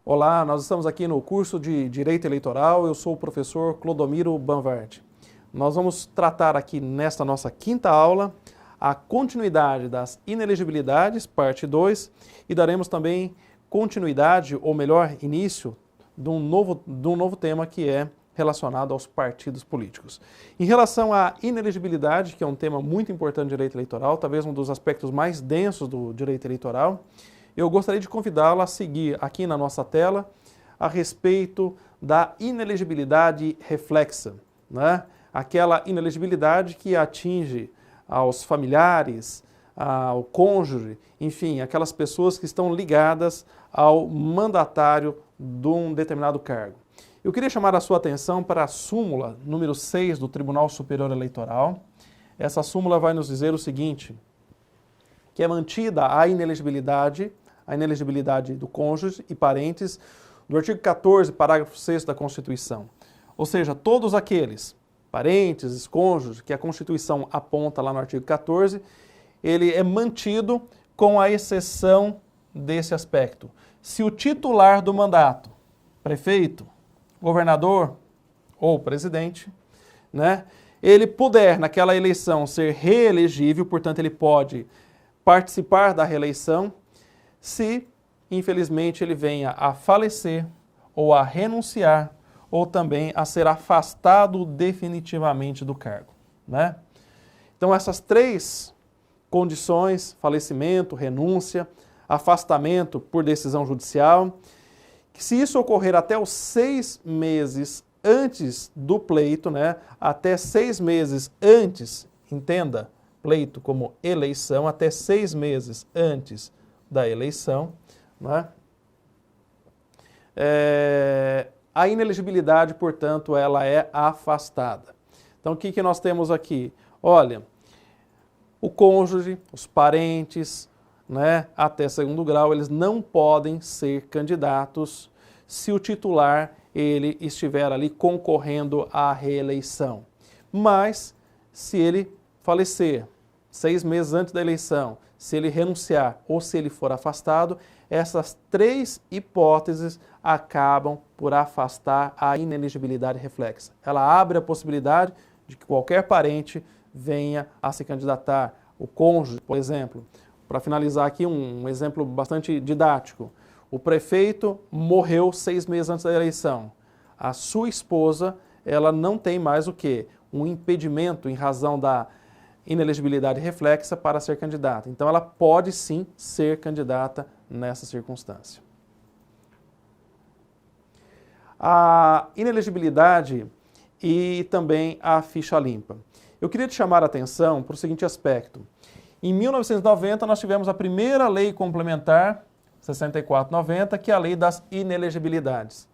Olá, nós estamos aqui no curso de Direito Eleitoral, eu sou o professor Clodomiro Banvardi. Nós vamos tratar aqui nesta nossa quinta aula a continuidade das inelegibilidades, parte 2, e daremos também continuidade, ou melhor, início, de um novo tema que é relacionado aos partidos políticos. Em relação à inelegibilidade, que é um tema muito importante do direito eleitoral, talvez um dos aspectos mais densos do direito eleitoral, eu gostaria de convidá-lo a seguir aqui na nossa tela a respeito da inelegibilidade reflexa, né? Aquela inelegibilidade que atinge aos familiares, ao cônjuge, enfim, aquelas pessoas que estão ligadas ao mandatário de um determinado cargo. Eu queria chamar a sua atenção para a súmula número 6 do Tribunal Superior Eleitoral. Essa súmula vai nos dizer o seguinte, que é mantida a inelegibilidade do cônjuge e parentes do artigo 14, parágrafo 6º da Constituição. Ou seja, todos aqueles parentes, cônjuges, que a Constituição aponta lá no artigo 14, ele é mantido com a exceção desse aspecto. Se o titular do mandato, prefeito, governador ou presidente, né, ele puder naquela eleição ser reelegível, portanto ele pode participar da reeleição, se, infelizmente, ele venha a falecer ou a renunciar ou também a ser afastado definitivamente do cargo, né? Então, essas três condições, falecimento, renúncia, afastamento por decisão judicial, que se isso ocorrer até os 6 meses antes do pleito, né? Até 6 meses antes, entenda, pleito como eleição, até 6 meses antes da eleição, né? A inelegibilidade, portanto, ela é afastada. Então, o que nós temos aqui? Olha, o cônjuge, os parentes, né, até segundo grau, eles não podem ser candidatos se o titular ele estiver ali concorrendo à reeleição. Mas, se ele falecer 6 meses antes da eleição, se ele renunciar ou se ele for afastado, essas três hipóteses acabam por afastar a inelegibilidade reflexa. Ela abre a possibilidade de que qualquer parente venha a se candidatar. O cônjuge, por exemplo. Para finalizar aqui, um exemplo bastante didático. O prefeito morreu 6 meses antes da eleição. A sua esposa, ela não tem mais o quê? Um impedimento em razão da inelegibilidade reflexa para ser candidata. Então, ela pode sim ser candidata nessa circunstância. A inelegibilidade e também a ficha limpa. Eu queria te chamar a atenção para o seguinte aspecto. Em 1990, nós tivemos a primeira lei complementar, 6490, que é a lei das inelegibilidades.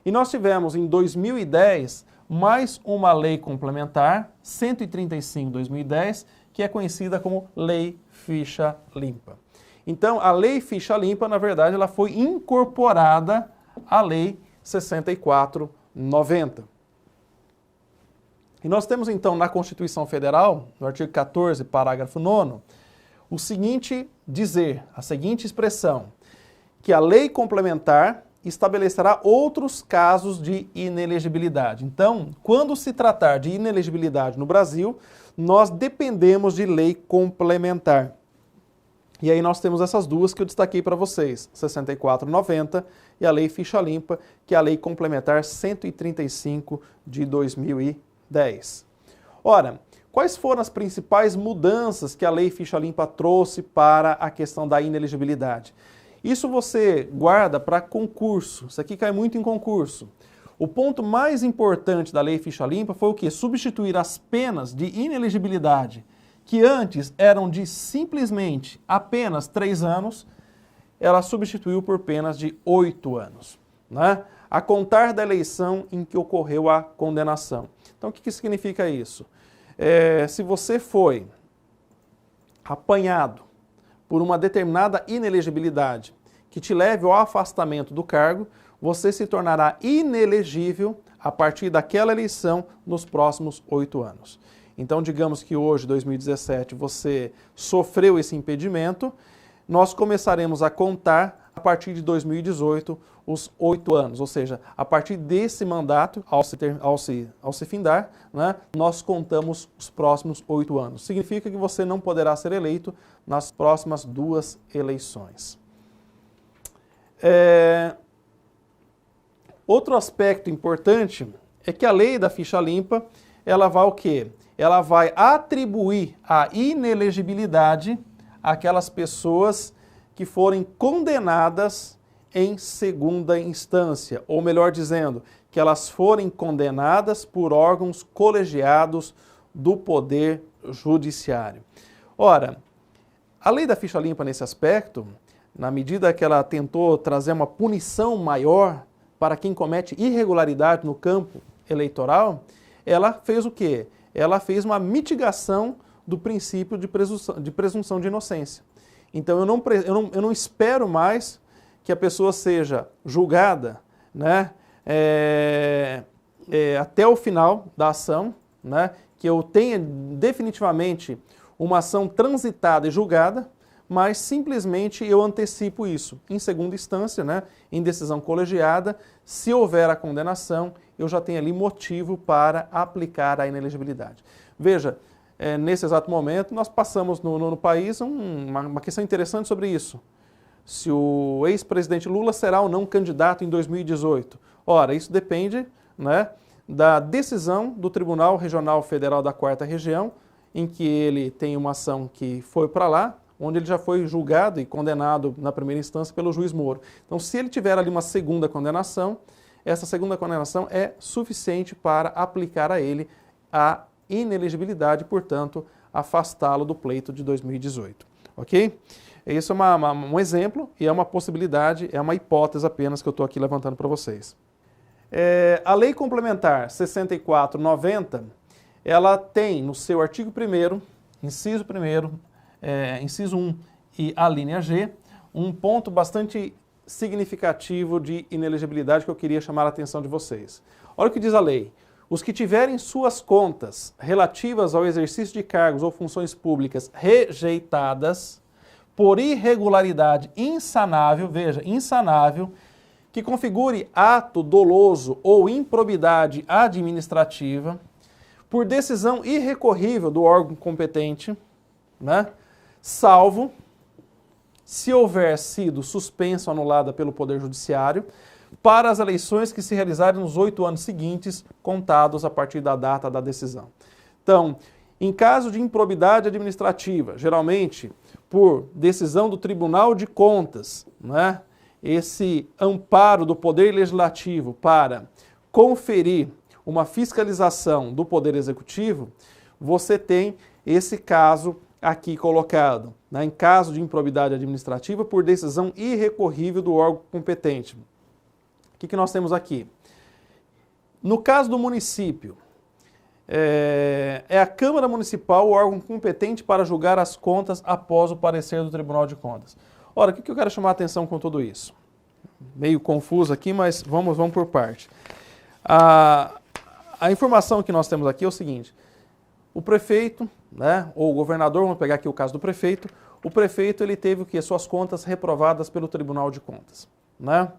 E nós tivemos, em 2010, mais uma lei complementar, 135/2010, que é conhecida como Lei Ficha Limpa. Então, a Lei Ficha Limpa, na verdade, ela foi incorporada à Lei 6490. E nós temos, então, na Constituição Federal, no artigo 14, parágrafo 9º, o seguinte dizer, a seguinte expressão, que a lei complementar estabelecerá outros casos de inelegibilidade. Então, quando se tratar de inelegibilidade no Brasil, nós dependemos de lei complementar. E aí nós temos essas duas que eu destaquei para vocês, 6490 e a Lei Ficha Limpa, que é a Lei Complementar 135 de 2010. Ora, quais foram as principais mudanças que a Lei Ficha Limpa trouxe para a questão da inelegibilidade? Isso você guarda para concurso, isso aqui cai muito em concurso. O ponto mais importante da Lei Ficha Limpa foi o quê? Substituir as penas de inelegibilidade, que antes eram de simplesmente apenas 3 anos, ela substituiu por penas de 8 anos, né? A contar da eleição em que ocorreu a condenação. Então, o que significa isso? Se você foi apanhado por uma determinada inelegibilidade que te leve ao afastamento do cargo, você se tornará inelegível a partir daquela eleição nos próximos 8 anos. Então, digamos que hoje, 2017, você sofreu esse impedimento, nós começaremos a contar a partir de 2018, os 8 anos. Ou seja, a partir desse mandato, ao se findar, né, nós contamos os próximos 8 anos. Significa que você não poderá ser eleito nas próximas 2 eleições. Outro aspecto importante é que a lei da ficha limpa, ela vai o quê? Ela vai atribuir a inelegibilidade àquelas pessoas que forem condenadas em segunda instância, ou melhor dizendo, que elas forem condenadas por órgãos colegiados do Poder Judiciário. Ora, a lei da ficha limpa nesse aspecto, na medida que ela tentou trazer uma punição maior para quem comete irregularidade no campo eleitoral, ela fez o quê? Ela fez uma mitigação do princípio de presunção de inocência. Então eu não espero mais que a pessoa seja julgada, né, até o final da ação, né, que eu tenha definitivamente uma ação transitada e julgada, mas simplesmente eu antecipo isso. Em segunda instância, né, em decisão colegiada, se houver a condenação, eu já tenho ali motivo para aplicar a inelegibilidade. Veja, nesse exato momento, nós passamos no país uma questão interessante sobre isso. Se o ex-presidente Lula será ou não candidato em 2018. Ora, isso depende, né, da decisão do Tribunal Regional Federal da 4ª Região, em que ele tem uma ação que foi para lá, onde ele já foi julgado e condenado na primeira instância pelo juiz Moro. Então, se ele tiver ali uma segunda condenação, essa segunda condenação é suficiente para aplicar a ele a inelegibilidade, portanto, afastá-lo do pleito de 2018. Ok? Isso é um exemplo e é uma possibilidade, é uma hipótese apenas que eu estou aqui levantando para vocês. A Lei Complementar 6490, ela tem no seu artigo 1º, inciso 1º, inciso 1 e a linha G, um ponto bastante significativo de inelegibilidade que eu queria chamar a atenção de vocês. Olha o que diz a lei. Os que tiverem suas contas relativas ao exercício de cargos ou funções públicas rejeitadas por irregularidade insanável, veja, insanável, que configure ato doloso ou improbidade administrativa, por decisão irrecorrível do órgão competente, né, salvo se houver sido suspensa ou anulada pelo Poder Judiciário, para as eleições que se realizarem nos 8 anos seguintes, contados a partir da data da decisão. Então, em caso de improbidade administrativa, geralmente por decisão do Tribunal de Contas, né, esse amparo do Poder Legislativo para conferir uma fiscalização do Poder Executivo, você tem esse caso aqui colocado, né, em caso de improbidade administrativa por decisão irrecorrível do órgão competente. O que nós temos aqui? No caso do município, é a Câmara Municipal o órgão competente para julgar as contas após o parecer do Tribunal de Contas. Ora, o que eu quero chamar a atenção com tudo isso? Meio confuso aqui, mas vamos por parte. A informação que nós temos aqui é o seguinte: o prefeito, né, ou o governador, vamos pegar aqui o caso do prefeito, o prefeito ele teve o quê? Suas contas reprovadas pelo Tribunal de Contas, né?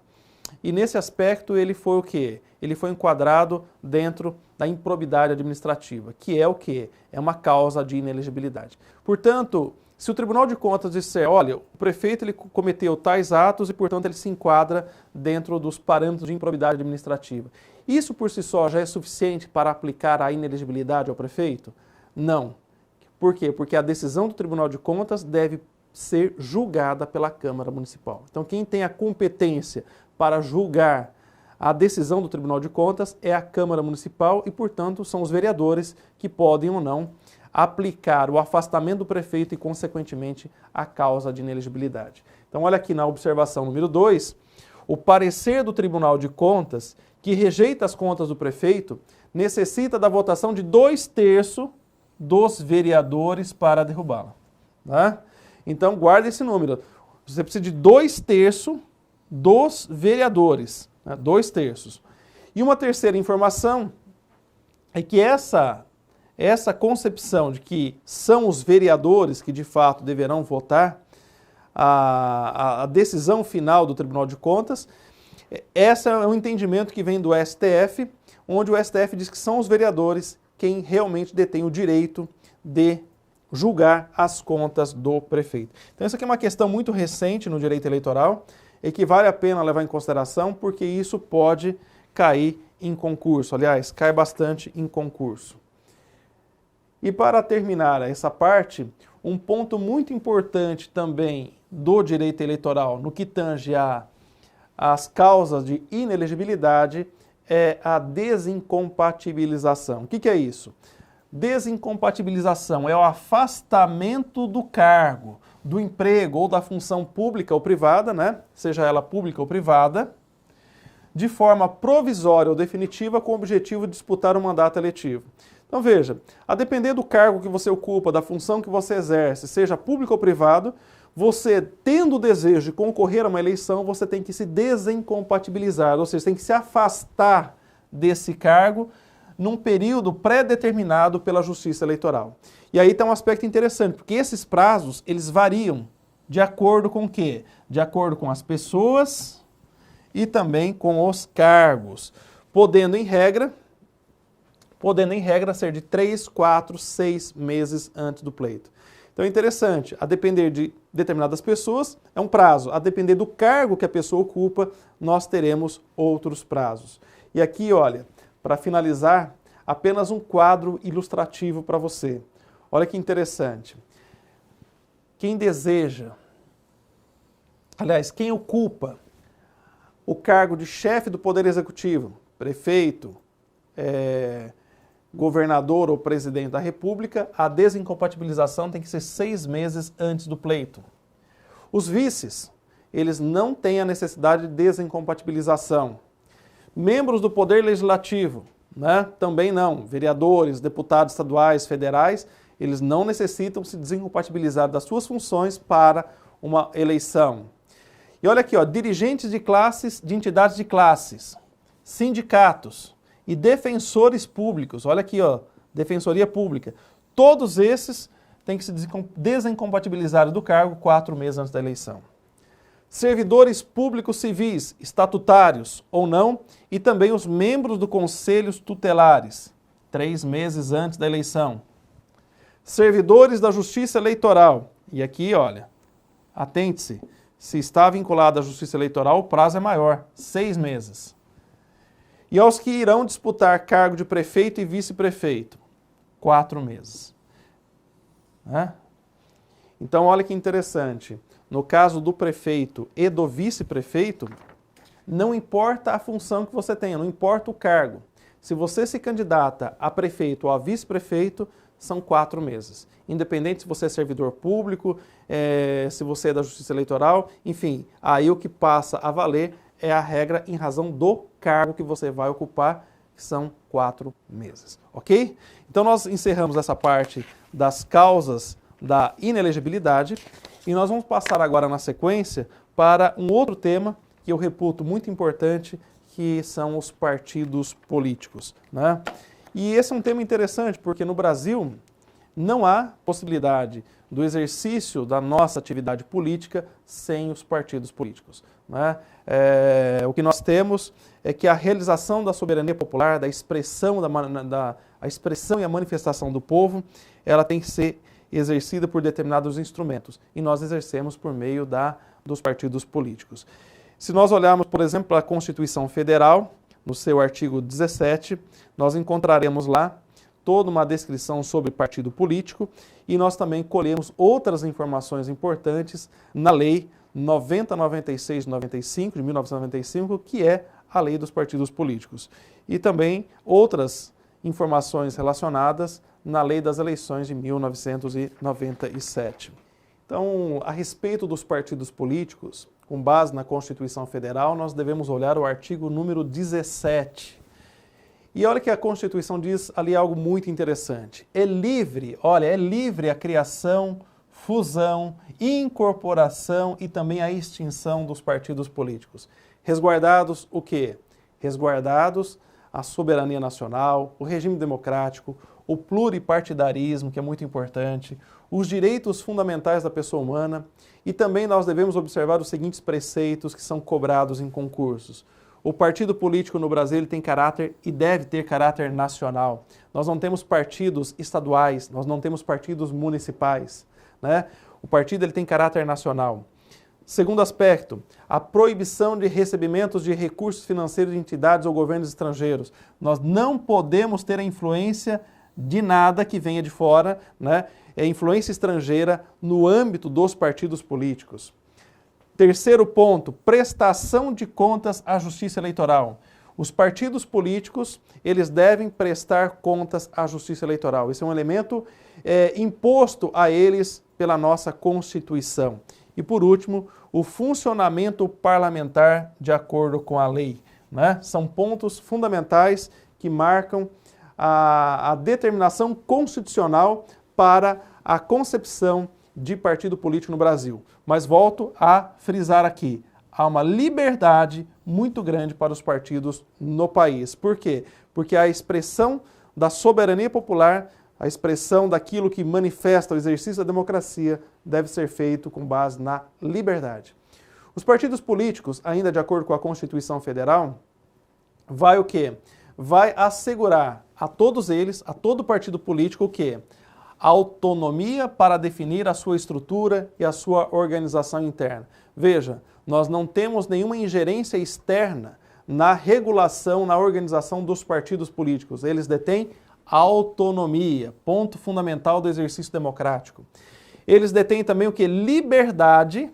E nesse aspecto ele foi o quê? Ele foi enquadrado dentro da improbidade administrativa, que é o quê? É uma causa de inelegibilidade. Portanto, se o Tribunal de Contas disser, olha, o prefeito ele cometeu tais atos e, portanto, ele se enquadra dentro dos parâmetros de improbidade administrativa, isso por si só já é suficiente para aplicar a inelegibilidade ao prefeito? Não. Por quê? Porque a decisão do Tribunal de Contas deve ser julgada pela Câmara Municipal. Então, quem tem a competência para julgar a decisão do Tribunal de Contas é a Câmara Municipal e, portanto, são os vereadores que podem ou não aplicar o afastamento do prefeito e, consequentemente, a causa de inelegibilidade. Então, olha aqui na observação número 2, o parecer do Tribunal de Contas, que rejeita as contas do prefeito, necessita da votação de 2/3 dos vereadores para derrubá-la. Tá? Então, guarda esse número. Você precisa de 2/3 dos vereadores, né? 2/3. E uma terceira informação é que essa concepção de que são os vereadores que de fato deverão votar, a decisão final do Tribunal de Contas. Esse é um entendimento que vem do STF, onde o STF diz que são os vereadores quem realmente detém o direito de julgar as contas do prefeito. Então, essa aqui é uma questão muito recente no direito eleitoral e que vale a pena levar em consideração porque isso pode cair em concurso. Aliás, cai bastante em concurso. E para terminar essa parte, um ponto muito importante também do direito eleitoral no que tange às causas de inelegibilidade é a desincompatibilização. O que é isso? Desincompatibilização é o afastamento do cargo, do emprego ou da função pública ou privada, né? Seja ela pública ou privada, de forma provisória ou definitiva com o objetivo de disputar um mandato eletivo. Então veja, a depender do cargo que você ocupa, da função que você exerce, seja público ou privado, você tendo o desejo de concorrer a uma eleição, você tem que se desincompatibilizar, ou seja, tem que se afastar desse cargo num período pré-determinado pela Justiça Eleitoral. E aí tem um aspecto interessante, porque esses prazos, eles variam de acordo com o quê? De acordo com as pessoas e também com os cargos, podendo em regra ser de 3, 4, 6 meses antes do pleito. Então é interessante, a depender de determinadas pessoas é um prazo, a depender do cargo que a pessoa ocupa, nós teremos outros prazos. E aqui, olha, para finalizar, apenas um quadro ilustrativo para você. Olha que interessante. Quem deseja, aliás, quem ocupa o cargo de chefe do Poder Executivo, prefeito, governador ou presidente da República, a desincompatibilização tem que ser 6 meses antes do pleito. Os vices, eles não têm a necessidade de desincompatibilização. Membros do Poder Legislativo, né, também não. Vereadores, deputados estaduais, federais, eles não necessitam se desincompatibilizar das suas funções para uma eleição. E olha aqui, ó, dirigentes de classes, de entidades de classes, sindicatos e defensores públicos, olha aqui, ó, Defensoria Pública, todos esses têm que se desincompatibilizar do cargo 4 meses antes da eleição. Servidores públicos civis, estatutários ou não, e também os membros do conselhos tutelares, 3 meses antes da eleição. Servidores da Justiça Eleitoral, e aqui, olha, atente-se, se está vinculado à Justiça Eleitoral, o prazo é maior, 6 meses. E aos que irão disputar cargo de prefeito e vice-prefeito, 4 meses. Então, olha que interessante. No caso do prefeito e do vice-prefeito, não importa a função que você tenha, não importa o cargo. Se você se candidata a prefeito ou a vice-prefeito, são 4 meses. Independente se você é servidor público, se você é da Justiça Eleitoral, enfim, aí o que passa a valer é a regra em razão do cargo que você vai ocupar, que são 4 meses, ok? Então nós encerramos essa parte das causas da inelegibilidade e nós vamos passar agora na sequência para um outro tema que eu reputo muito importante, que são os partidos políticos, né? E esse é um tema interessante porque no Brasil não há possibilidade do exercício da nossa atividade política sem os partidos políticos, né? O que nós temos é que a realização da soberania popular, da expressão, a expressão e a manifestação do povo, ela tem que ser exercida por determinados instrumentos, e nós exercemos por meio dos partidos políticos. Se nós olharmos, por exemplo, para a Constituição Federal, no seu artigo 17, nós encontraremos lá toda uma descrição sobre partido político e nós também colhemos outras informações importantes na Lei 9096/95, de 1995, que é a Lei dos Partidos Políticos. E também outras informações relacionadas na Lei das Eleições de 1997. Então, a respeito dos partidos políticos, com base na Constituição Federal, nós devemos olhar o artigo número 17. E olha que a Constituição diz ali algo muito interessante. É livre a criação, fusão, incorporação e também a extinção dos partidos políticos. Resguardados o quê? Resguardados a soberania nacional, o regime democrático, o pluripartidarismo, que é muito importante, os direitos fundamentais da pessoa humana e também nós devemos observar os seguintes preceitos que são cobrados em concursos. O partido político no Brasil ele tem caráter e deve ter caráter nacional. Nós não temos partidos estaduais, nós não temos partidos municipais, né? O partido ele tem caráter nacional. Segundo aspecto, a proibição de recebimentos de recursos financeiros de entidades ou governos estrangeiros. Nós não podemos ter a influência de nada que venha de fora, né? É influência estrangeira no âmbito dos partidos políticos. Terceiro ponto, prestação de contas à Justiça Eleitoral. Os partidos políticos, eles devem prestar contas à Justiça Eleitoral. Esse é um elemento imposto a eles pela nossa Constituição. E por último, o funcionamento parlamentar de acordo com a lei, né? São pontos fundamentais que marcam a determinação constitucional para a concepção de partido político no Brasil. Mas volto a frisar aqui, há uma liberdade muito grande para os partidos no país. Por quê? Porque a expressão da soberania popular, a expressão daquilo que manifesta o exercício da democracia deve ser feito com base na liberdade. Os partidos políticos, ainda de acordo com a Constituição Federal, vai o quê? Vai assegurar a todos eles, a todo partido político, o quê? Autonomia para definir a sua estrutura e a sua organização interna. Veja, nós não temos nenhuma ingerência externa na regulação, na organização dos partidos políticos. Eles detêm autonomia, ponto fundamental do exercício democrático. Eles detêm também o que? Liberdade,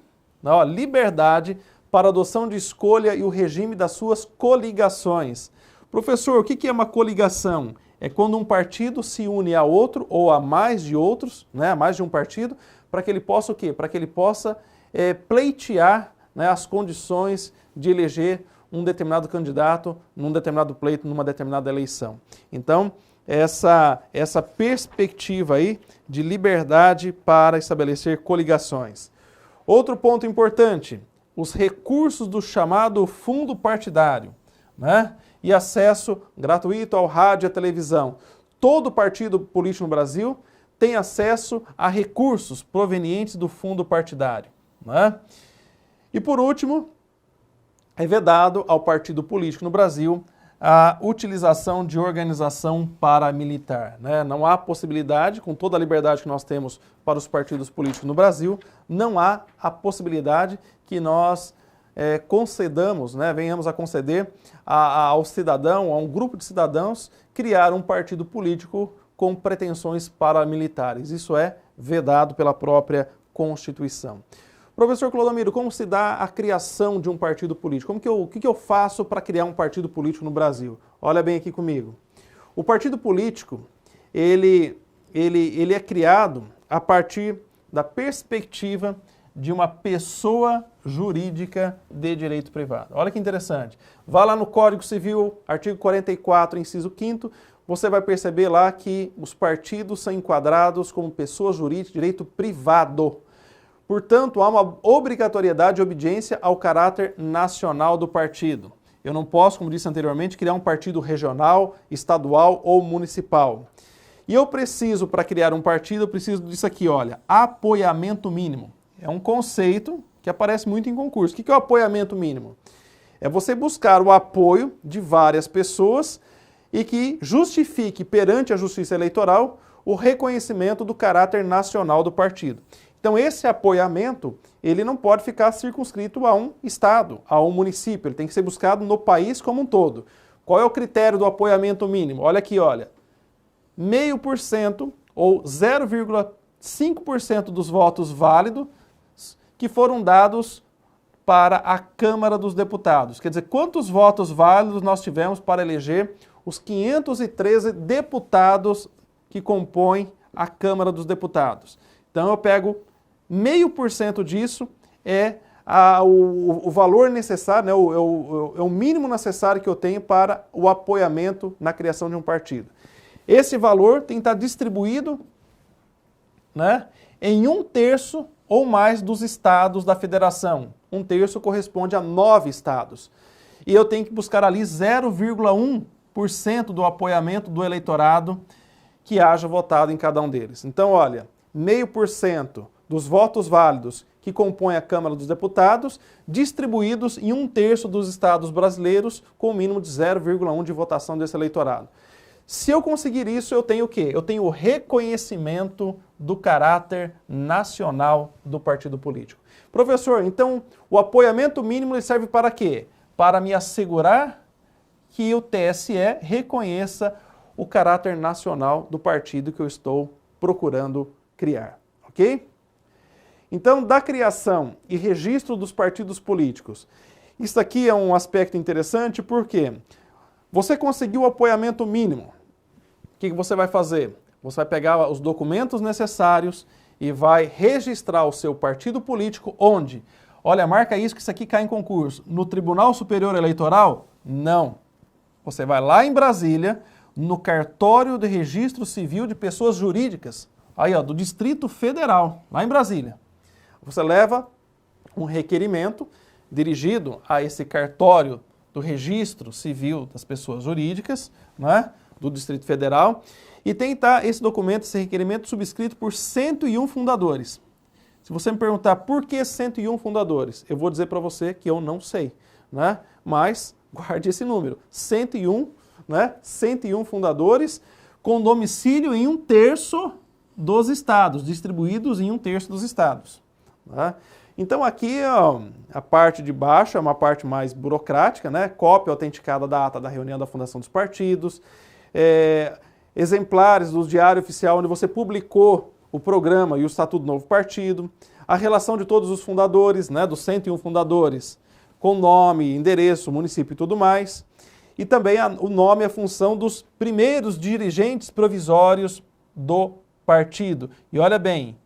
liberdade para a adoção de escolha e o regime das suas coligações. Professor, o que é uma coligação? É quando um partido se une a outro ou a mais de outros, né, a mais de um partido, para que ele possa o quê? Para que ele possa pleitear, né, as condições de eleger um determinado candidato num determinado pleito, numa determinada eleição. Então, essa perspectiva aí de liberdade para estabelecer coligações. Outro ponto importante, os recursos do chamado fundo partidário, né? E acesso gratuito ao rádio e à televisão. Todo partido político no Brasil tem acesso a recursos provenientes do fundo partidário, né? E por último, é vedado ao partido político no Brasil a utilização de organização paramilitar, né? Não há possibilidade, com toda a liberdade que nós temos para os partidos políticos no Brasil, não há a possibilidade que nós concedamos, né, venhamos a conceder ao cidadão, a um grupo de cidadãos, criar um partido político com pretensões paramilitares. Isso é vedado pela própria Constituição. Professor Clodomiro, como se dá a criação de um partido político? O que eu faço para criar um partido político no Brasil? Olha bem aqui comigo. O partido político, ele é criado a partir da perspectiva de uma pessoa jurídica de direito privado. Olha que interessante. Vá lá no Código Civil, artigo 44, inciso 5º, você vai perceber lá que os partidos são enquadrados como pessoas jurídicas de direito privado. Portanto, há uma obrigatoriedade de obediência ao caráter nacional do partido. Eu não posso, como disse anteriormente, criar um partido regional, estadual ou municipal. E eu preciso, para criar um partido, eu preciso disso aqui, olha, apoiamento mínimo. É um conceito que aparece muito em concurso. O que é o apoiamento mínimo? É você buscar o apoio de várias pessoas e que justifique perante a Justiça Eleitoral o reconhecimento do caráter nacional do partido. Então esse apoiamento, ele não pode ficar circunscrito a um estado, a um município, ele tem que ser buscado no país como um todo. Qual é o critério do apoiamento mínimo? Olha aqui, olha, 0,5% ou 0,5% dos votos válidos que foram dados para a Câmara dos Deputados. Quer dizer, quantos votos válidos nós tivemos para eleger os 513 deputados que compõem a Câmara dos Deputados. Então eu pego 0,5% disso, o valor necessário, né, é o mínimo necessário que eu tenho para o apoiamento na criação de um partido. Esse valor tem que estar distribuído, né, em 1/3 ou mais dos estados da federação. 1/3 corresponde a 9 estados. E eu tenho que buscar ali 0,1% do apoiamento do eleitorado que haja votado em cada um deles. Então, olha, 0,5% dos votos válidos que compõem a Câmara dos Deputados, distribuídos em 1/3 dos estados brasileiros, com o mínimo de 0,1 de votação desse eleitorado. Se eu conseguir isso, eu tenho o quê? Eu tenho o reconhecimento do caráter nacional do partido político. Professor, então o apoiamento mínimo ele serve para quê? Para me assegurar que o TSE reconheça o caráter nacional do partido que eu estou procurando criar, ok? Então, da criação e registro dos partidos políticos, isso aqui é um aspecto interessante porque você conseguiu o apoiamento mínimo. O que você vai fazer? Você vai pegar os documentos necessários e vai registrar o seu partido político onde? Olha, marca isso que isso aqui cai em concurso. No Tribunal Superior Eleitoral? Não. Você vai lá em Brasília, no Cartório de Registro Civil de Pessoas Jurídicas, aí ó, do Distrito Federal, lá em Brasília. Você leva um requerimento dirigido a esse cartório do Registro Civil das Pessoas Jurídicas, né, do Distrito Federal, e tem que estar esse documento, esse requerimento subscrito por 101 fundadores. Se você me perguntar por que 101 fundadores, eu vou dizer para você que eu não sei, né? Mas guarde esse número, 101, né? 101 fundadores com domicílio em 1/3 dos estados, distribuídos em 1/3 dos estados. Né? Então aqui ó, a parte de baixo é uma parte mais burocrática, né? Cópia autenticada da ata da reunião da fundação dos partidos, exemplares do Diário Oficial onde você publicou o programa e o estatuto do novo partido, a relação de todos os fundadores, né, dos 101 fundadores, com nome, endereço, município e tudo mais, e também o nome e a função dos primeiros dirigentes provisórios do partido. E olha bem,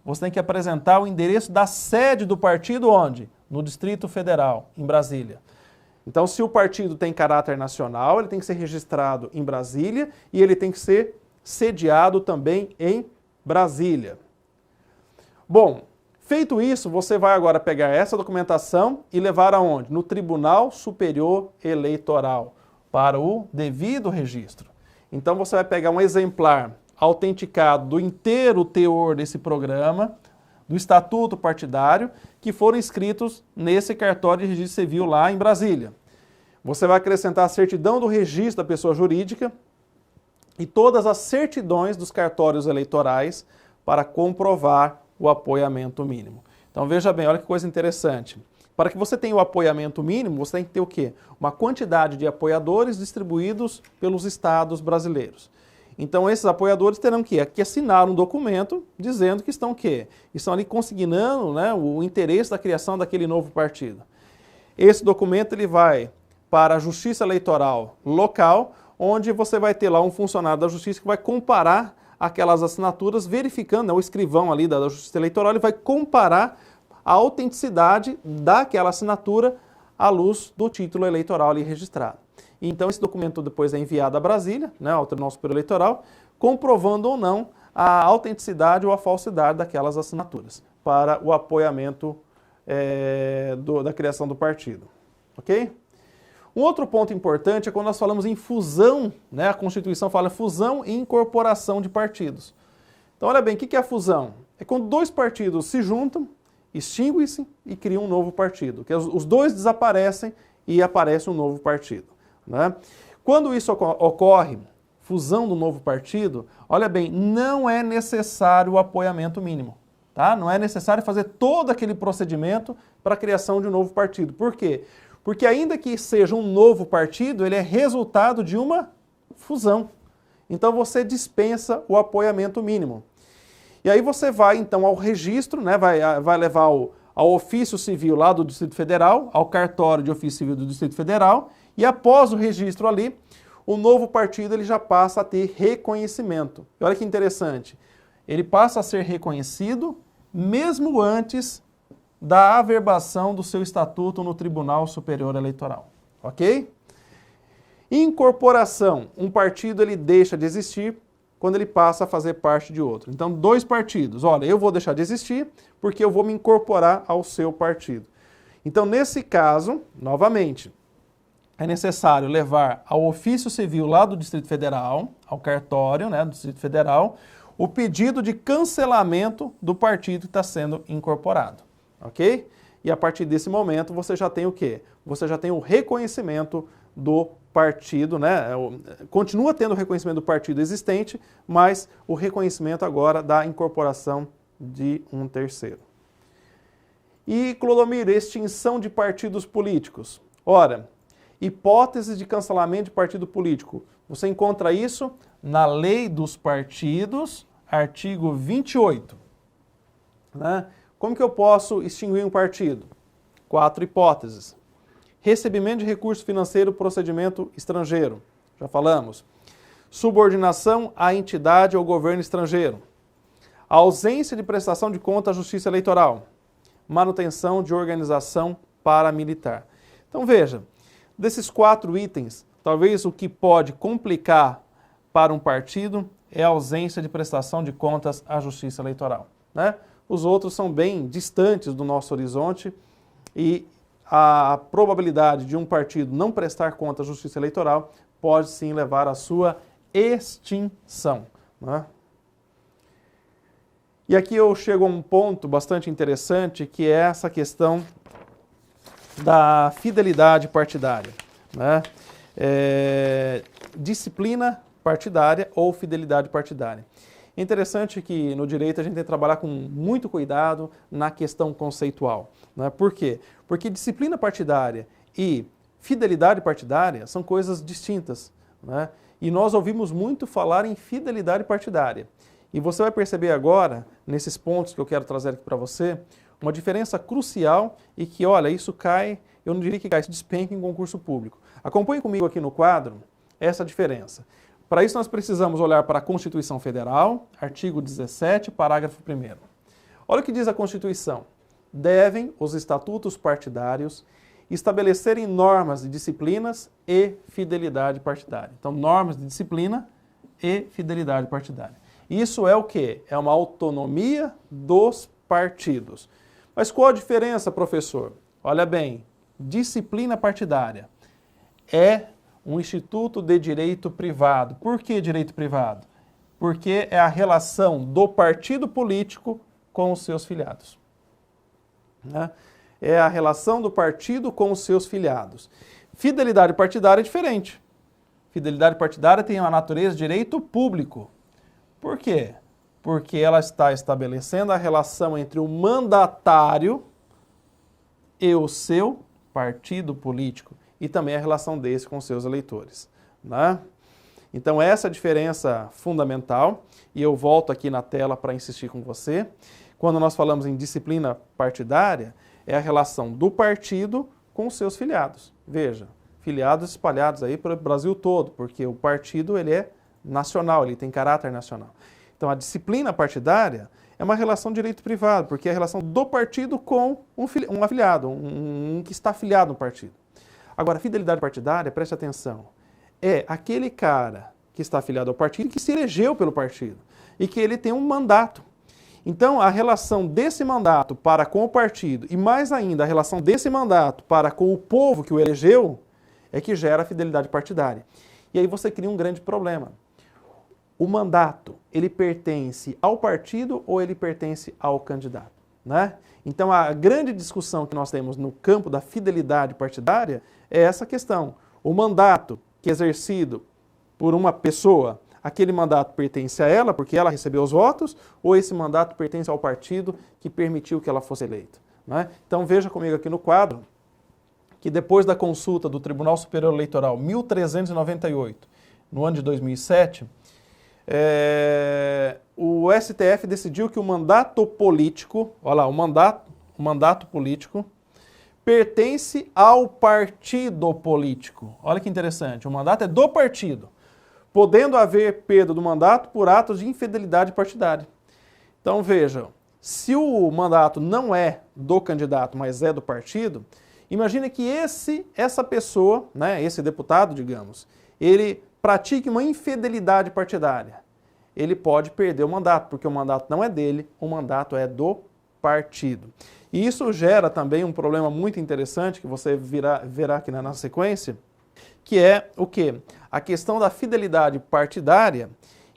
você tem que apresentar o endereço da sede do partido onde? No Distrito Federal, em Brasília. Então, se o partido tem caráter nacional, ele tem que ser registrado em Brasília e ele tem que ser sediado também em Brasília. Bom, feito isso, você vai agora pegar essa documentação e levar aonde? No Tribunal Superior Eleitoral, para o devido registro. Então, você vai pegar um exemplar autenticado do inteiro teor desse programa, do estatuto partidário, que foram inscritos nesse cartório de registro civil lá em Brasília. Você vai acrescentar a certidão do registro da pessoa jurídica e todas as certidões dos cartórios eleitorais para comprovar o apoiamento mínimo. Então veja bem, olha que coisa interessante. Para que você tenha o apoiamento mínimo, você tem que ter o quê? Uma quantidade de apoiadores distribuídos pelos estados brasileiros. Então esses apoiadores terão que assinar um documento dizendo que estão o quê? Estão ali consignando, né, o interesse da criação daquele novo partido. Esse documento ele vai para a Justiça Eleitoral local, onde você vai ter lá um funcionário da Justiça que vai comparar aquelas assinaturas, verificando, né, o escrivão ali da Justiça Eleitoral, ele vai comparar a autenticidade daquela assinatura à luz do título eleitoral ali registrado. Então esse documento depois é enviado a Brasília, né, ao Tribunal Superior Eleitoral, comprovando ou não a autenticidade ou a falsidade daquelas assinaturas para o apoiamento da criação do partido. Ok? Um outro ponto importante é quando nós falamos em fusão, né, a Constituição fala fusão e incorporação de partidos. Então olha bem, o que é a fusão? É quando dois partidos se juntam, extinguem-se e criam um novo partido, que os dois desaparecem e aparece um novo partido. Né? Quando isso ocorre, fusão do novo partido, olha bem, não é necessário o apoiamento mínimo. Tá? Não é necessário fazer todo aquele procedimento para a criação de um novo partido. Por quê? Porque ainda que seja um novo partido, ele é resultado de uma fusão. Então você dispensa o apoiamento mínimo. E aí você vai então ao registro, né, vai levar ao ofício civil lá do Distrito Federal, ao cartório de ofício civil do Distrito Federal, e após o registro ali, o novo partido ele já passa a ter reconhecimento. E olha que interessante, ele passa a ser reconhecido mesmo antes da averbação do seu estatuto no Tribunal Superior Eleitoral. Ok? Incorporação. Um partido ele deixa de existir quando ele passa a fazer parte de outro. Então, dois partidos. Olha, eu vou deixar de existir porque eu vou me incorporar ao seu partido. Então, nesse caso, novamente, é necessário levar ao ofício civil lá do Distrito Federal, ao cartório, né, do Distrito Federal, o pedido de cancelamento do partido que está sendo incorporado, ok? E a partir desse momento você já tem o quê? Você já tem o reconhecimento do partido, né? Continua tendo o reconhecimento do partido existente, mas o reconhecimento agora da incorporação de um terceiro. E, Clodomiro, extinção de partidos políticos. Ora, hipótese de cancelamento de partido político. Você encontra isso na Lei dos Partidos, artigo 28. Né? Como que eu posso extinguir um partido? 4 hipóteses. Recebimento de recurso financeiro, procedimento estrangeiro. Já falamos. Subordinação à entidade ou governo estrangeiro. Ausência de prestação de conta à Justiça Eleitoral. Manutenção de organização paramilitar. Então veja, desses 4 itens, talvez o que pode complicar para um partido é a ausência de prestação de contas à Justiça Eleitoral, né? Os outros são bem distantes do nosso horizonte e a probabilidade de um partido não prestar conta à Justiça Eleitoral pode sim levar à sua extinção, né? E aqui eu chego a um ponto bastante interessante, que é essa questão da fidelidade partidária, né? Disciplina partidária ou fidelidade partidária. É interessante que no direito a gente tem que trabalhar com muito cuidado na questão conceitual, né? Por quê? Porque disciplina partidária e fidelidade partidária são coisas distintas, né? E nós ouvimos muito falar em fidelidade partidária. E você vai perceber agora, nesses pontos que eu quero trazer aqui para você, uma diferença crucial e que, olha, isso cai, eu não diria que cai, isso despenca em concurso público. Acompanhe comigo aqui no quadro essa diferença. Para isso nós precisamos olhar para a Constituição Federal, artigo 17, parágrafo 1º. Olha o que diz a Constituição. Devem os estatutos partidários estabelecerem normas de disciplinas e fidelidade partidária. Então, normas de disciplina e fidelidade partidária. Isso é o quê? É uma autonomia dos partidos. Mas qual a diferença, professor? Olha bem, disciplina partidária é um instituto de direito privado. Por que direito privado? Porque é a relação do partido político com os seus filiados, né? É a relação do partido com os seus filiados. Fidelidade partidária é diferente. Fidelidade partidária tem uma natureza de direito público. Por quê? Porque ela está estabelecendo a relação entre o mandatário e o seu partido político e também a relação desse com seus eleitores, né? Então essa é a diferença fundamental e eu volto aqui na tela para insistir com você. Quando nós falamos em disciplina partidária, é a relação do partido com os seus filiados. Veja, filiados espalhados aí para o Brasil todo, porque o partido ele é nacional, ele tem caráter nacional. Então a disciplina partidária é uma relação de direito privado, porque é a relação do partido com um afiliado, um que está afiliado no partido. Agora, a fidelidade partidária, preste atenção, é aquele cara que está afiliado ao partido que se elegeu pelo partido e que ele tem um mandato. Então, a relação desse mandato para com o partido e mais ainda a relação desse mandato para com o povo que o elegeu é que gera a fidelidade partidária. E aí você cria um grande problema. O mandato, ele pertence ao partido ou ele pertence ao candidato, né? Então a grande discussão que nós temos no campo da fidelidade partidária é essa questão. O mandato que é exercido por uma pessoa, aquele mandato pertence a ela porque ela recebeu os votos ou esse mandato pertence ao partido que permitiu que ela fosse eleita, né? Então veja comigo aqui no quadro que depois da consulta do Tribunal Superior Eleitoral 1398, no ano de 2007, o STF decidiu que o mandato político, olha lá, o mandato político pertence ao partido político. Olha que interessante, o mandato é do partido, podendo haver perda do mandato por atos de infidelidade partidária. Então vejam, se o mandato não é do candidato, mas é do partido, imagine que essa pessoa, né, esse deputado, digamos, ele pratique uma infidelidade partidária. Ele pode perder o mandato, porque o mandato não é dele, o mandato é do partido. E isso gera também um problema muito interessante, que você verá aqui na sequência, que é o quê? A questão da fidelidade partidária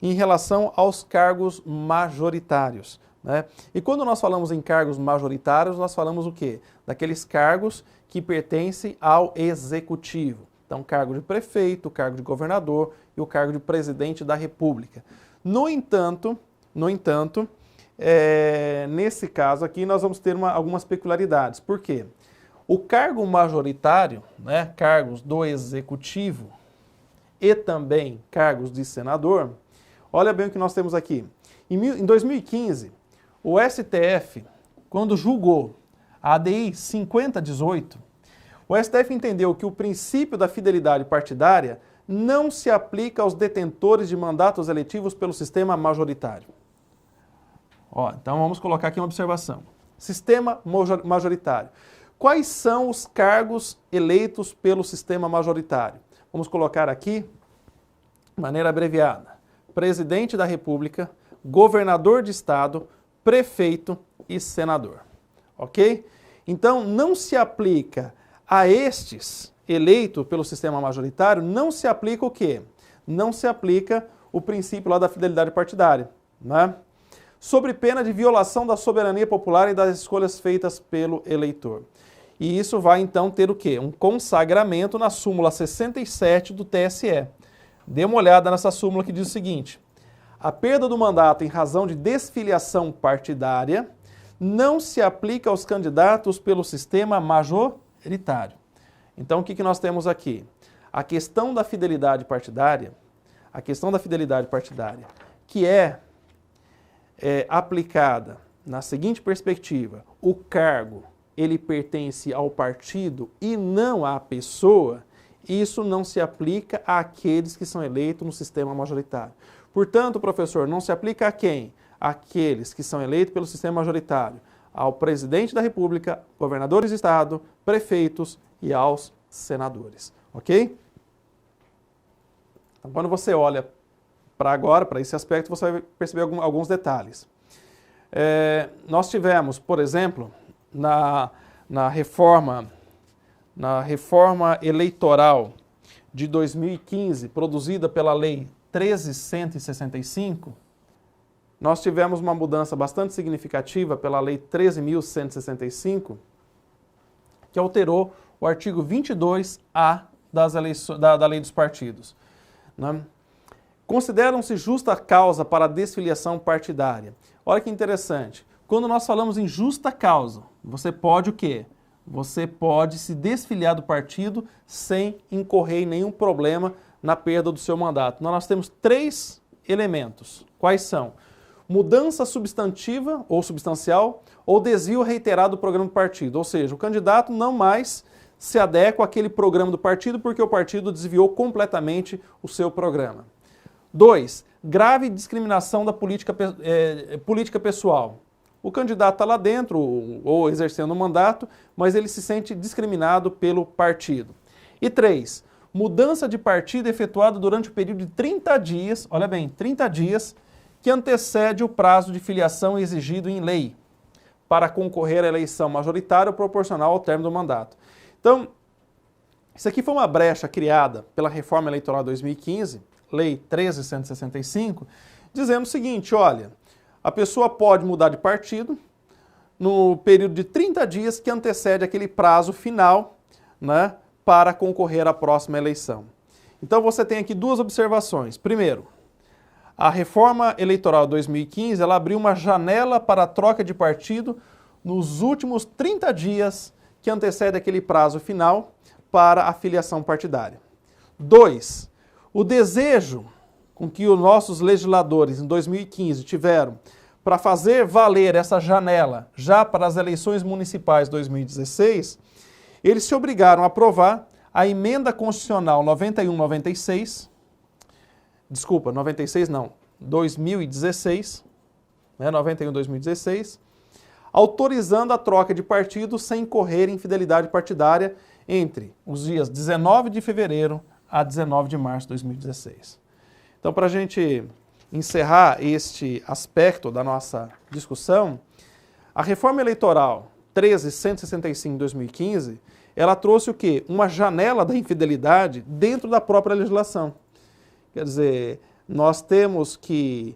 em relação aos cargos majoritários, né? E quando nós falamos em cargos majoritários, nós falamos o quê? Daqueles cargos que pertencem ao executivo. Então, cargo de prefeito, cargo de governador e o cargo de presidente da República. No entanto, nesse caso aqui nós vamos ter algumas peculiaridades. Por quê? O cargo majoritário, né, cargos do executivo e também cargos de senador, olha bem o que nós temos aqui. Em 2015, o STF, quando julgou a ADI 5018, o STF entendeu que o princípio da fidelidade partidária não se aplica aos detentores de mandatos eletivos pelo sistema majoritário. Então vamos colocar aqui uma observação. Sistema majoritário. Quais são os cargos eleitos pelo sistema majoritário? Vamos colocar aqui, de maneira abreviada, presidente da República, governador de estado, prefeito e senador. Ok? Então não se aplica a estes eleitos pelo sistema majoritário, não se aplica o quê? Não se aplica o princípio lá da fidelidade partidária, né? Sobre pena de violação da soberania popular e das escolhas feitas pelo eleitor. E isso vai então ter o quê? Um consagramento na súmula 67 do TSE. Dê uma olhada nessa súmula que diz o seguinte: a perda do mandato em razão de desfiliação partidária não se aplica aos candidatos pelo sistema majoritário. Então o que nós temos aqui? A questão da fidelidade partidária, que é aplicada na seguinte perspectiva: o cargo ele pertence ao partido e não à pessoa, isso não se aplica àqueles que são eleitos no sistema majoritário. Portanto, professor, não se aplica a quem? Aqueles que são eleitos pelo sistema majoritário, ao presidente da República, governadores de estado, prefeitos e aos senadores. Ok? Então, quando você olha para esse aspecto, você vai perceber alguns detalhes. Nós tivemos, por exemplo, na reforma eleitoral de 2015, produzida pela Lei 13.165, nós tivemos uma mudança bastante significativa pela Lei 13.165, que alterou o artigo 22A da Lei dos Partidos, né? Consideram-se justa causa para a desfiliação partidária. Olha que interessante. Quando nós falamos em justa causa, você pode o quê? Você pode se desfiliar do partido sem incorrer em nenhum problema na perda do seu mandato. Nós temos 3 elementos. Quais são? Mudança substantiva ou substancial ou desvio reiterado do programa do partido. Ou seja, o candidato não mais se adequa àquele programa do partido porque o partido desviou completamente o seu programa. 2. Grave discriminação da política pessoal. O candidato está lá dentro ou exercendo o mandato, mas ele se sente discriminado pelo partido. E 3. Mudança de partido efetuada durante o período de 30 dias, olha bem, 30 dias, que antecede o prazo de filiação exigido em lei para concorrer à eleição majoritária ou proporcional ao término do mandato. Então, isso aqui foi uma brecha criada pela Reforma Eleitoral 2015, Lei 13.165, dizendo o seguinte: olha, a pessoa pode mudar de partido no período de 30 dias que antecede aquele prazo final, né, para concorrer à próxima eleição. Então você tem aqui 2 observações. Primeiro, a Reforma Eleitoral 2015, ela abriu uma janela para a troca de partido nos últimos 30 dias que antecede aquele prazo final para a filiação partidária. 2. O desejo com que os nossos legisladores em 2015 tiveram para fazer valer essa janela já para as eleições municipais de 2016, eles se obrigaram a aprovar a emenda constitucional 2016, né, 91/2016, autorizando a troca de partido sem incorrer em fidelidade partidária entre os dias 19 de fevereiro a 19 de março de 2016. Então, para a gente encerrar este aspecto da nossa discussão, a Reforma Eleitoral 13.165 de 2015, ela trouxe o quê? Uma janela da infidelidade dentro da própria legislação. Quer dizer, nós temos que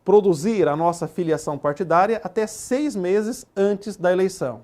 produzir a nossa filiação partidária até 6 meses antes da eleição.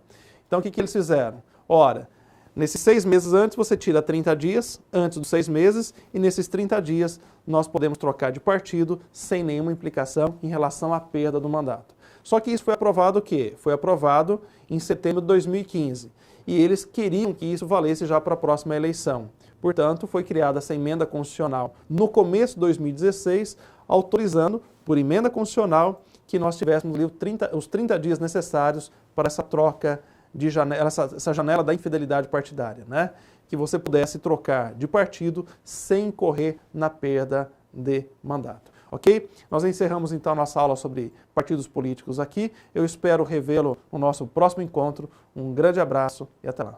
Então, o que eles fizeram? Ora, nesses 6 meses antes, você tira 30 dias antes dos 6 meses e nesses 30 dias nós podemos trocar de partido sem nenhuma implicação em relação à perda do mandato. Só que isso foi aprovado o quê? Foi aprovado em setembro de 2015 e eles queriam que isso valesse já para a próxima eleição. Portanto, foi criada essa emenda constitucional no começo de 2016, autorizando, por emenda constitucional, que nós tivéssemos ali os 30 dias necessários para essa troca de janela, essa janela da infidelidade partidária, né? Que você pudesse trocar de partido sem incorrer na perda de mandato. Ok? Nós encerramos então a nossa aula sobre partidos políticos aqui. Eu espero revê-lo no nosso próximo encontro. Um grande abraço e até lá.